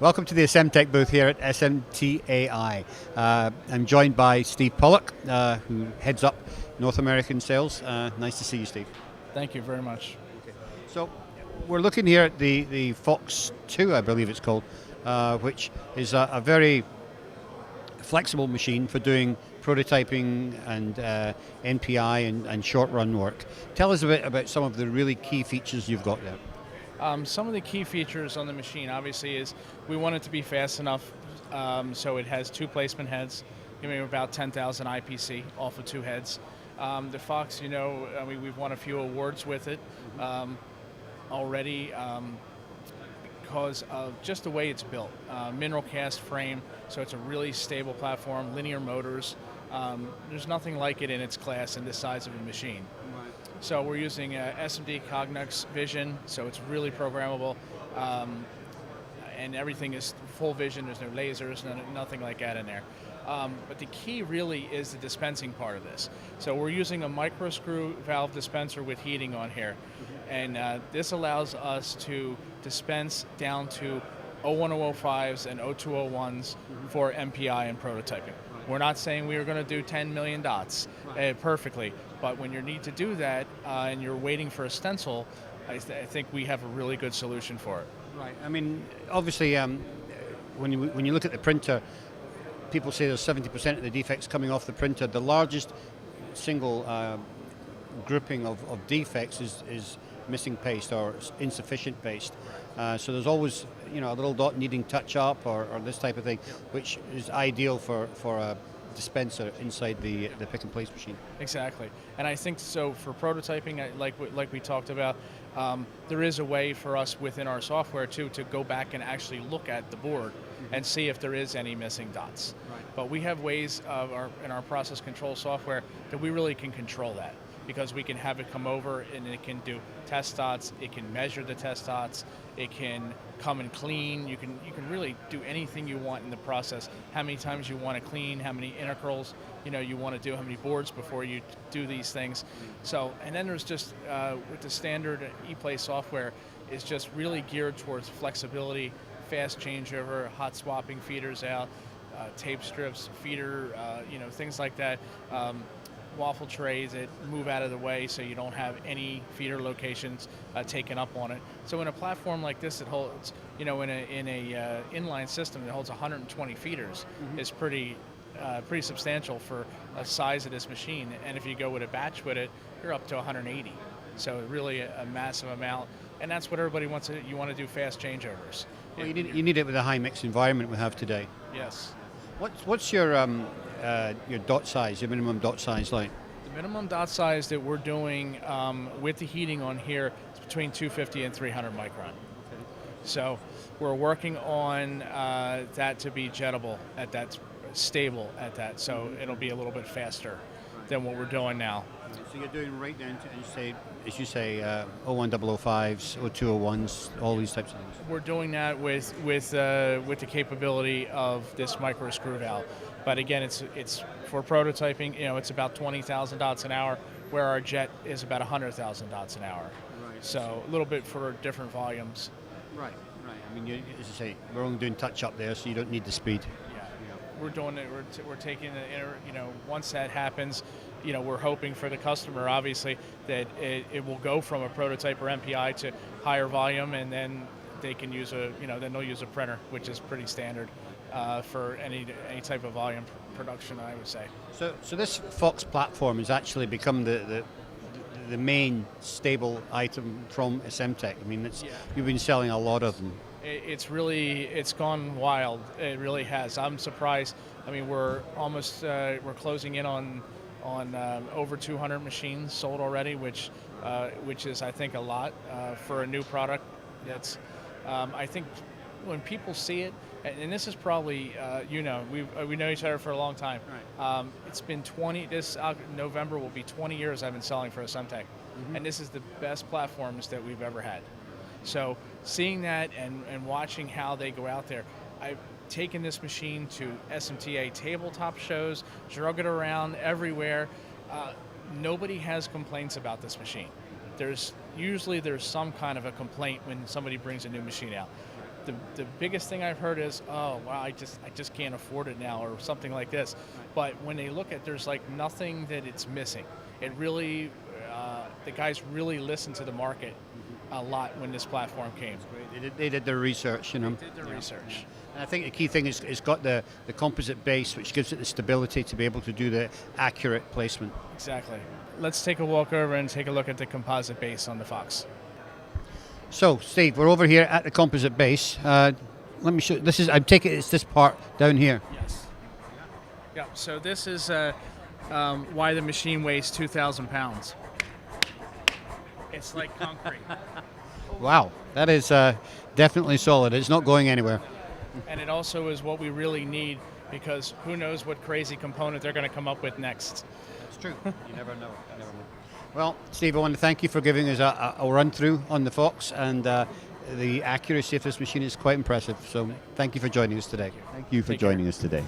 Welcome to the Essemtec booth here at SMTAI. I'm joined by Steve Pollock, who heads up North American sales. Nice to see you, Steve. Thank you very much. So we're looking here at the Fox 2, I believe it's called, which is a very flexible machine for doing prototyping and NPI and short-run work. Tell us a bit about some of the really key features you've got there. Some of the key features on the machine, obviously, is we want it to be fast enough so it has two placement heads, giving about 10,000 IPC off of two heads. The Fox, we've won a few awards with it already because of just the way it's built. Mineral cast frame, so it's a really stable platform, linear motors. There's nothing like it in its class in this size of a machine. So we're using SMD Cognux vision, so it's really programmable, and everything is full vision. There's no lasers, nothing like that in there. But the key really is the dispensing part of this. So we're using a micro screw valve dispenser with heating on here, and this allows us to dispense down to 01005s and 0201s for MPI and prototyping. We're not saying we are going to do 10 million dots perfectly, but when you need to do that and you're waiting for a stencil, I think we have a really good solution for it. Right. I mean, obviously, when you look at the printer, people say there's 70% of the defects coming off the printer. The largest single grouping of defects is missing paste or insufficient paste. So there's always, a little dot needing touch up or this type of thing, which is ideal for a dispenser inside the pick and place machine. Exactly, and I think so for prototyping, like we talked about, there is a way for us within our software too to go back and actually look at the board and see if there is any missing dots. Right. But we have ways in our process control software that we really can control that, because we can have it come over and it can do test dots, it can measure the test dots, it can come and clean. You can really do anything you want in the process. How many times you want to clean, how many integrals you want to do, how many boards before you do these things. So, and then there's just with the standard ePlay software is just really geared towards flexibility, fast changeover, hot swapping feeders out, tape strips, feeder, things like that. Waffle trays that move out of the way so you don't have any feeder locations taken up on it. So in a platform like this, it holds, in a inline system that holds 120 feeders is pretty substantial for a size of this machine. And if you go with a batch with it, you're up to 180. So really a massive amount. And that's what everybody wants. You want to do fast changeovers. Well, you need it with the high mix environment we have today. Yes. What's your dot size, your minimum dot size like? The minimum dot size that we're doing with the heating on here is between 250 and 300 micron. Okay. So we're working on that to be jettable at that, stable at that. So it'll be a little bit faster than what we're doing now. So you're doing right down to, as you say, 01005s, 0201s, all these types of things. We're doing that with the capability of this micro screw valve. But again, it's for prototyping. It's about 20,000 dots an hour, where our jet is about 100,000 dots an hour. Right. So a little bit for different volumes. Right. I mean, as you say, we're only doing touch up there, so you don't need the speed. Yeah. We're doing it. We're taking the once that happens, we're hoping for the customer, obviously, that it will go from a prototype or MPI to higher volume, and then they can use then they'll use a printer, which is pretty standard for any type of volume production, I would say. So this Fox platform has actually become the main stable item from Essemtec. I mean, you've been selling a lot of them. It's gone wild. It really has. I'm surprised. I mean, we're closing in on over 200 machines sold already, which is, I think, a lot for a new product. That's I think when people see it, and this is probably we know each other for a long time. Right. It's been this November will be 20 years I've been selling for Essemtec, and this is the best platforms that we've ever had. So seeing that and watching how they go out there, I've taken this machine to SMTA tabletop shows, drug it around everywhere. Nobody has complaints about this machine. There's some kind of a complaint when somebody brings a new machine out. the biggest thing I've heard is, oh wow, I just can't afford it now, or something like this. But when they look at, there's like nothing that it's missing. It really, the guys really listened to the market a lot when this platform came. They did their research, you know. They did their research. And I think the key thing is it's got the composite base, which gives it the stability to be able to do the accurate placement. Exactly. Let's take a walk over and take a look at the composite base on the Fox. So, Steve, we're over here at the composite base. Let me show. This is. I take it it's this part down here. Yes. Yeah. So this is why the machine weighs 2,000 pounds. It's like concrete. Wow, that is definitely solid. It's not going anywhere. And it also is what we really need, because who knows what crazy component they're going to come up with next. That's true. You never know. You never know. Well, Steve, I want to thank you for giving us a run through on the Fox, and the accuracy of this machine is quite impressive. So thank you for joining us today. Thank you for joining us today.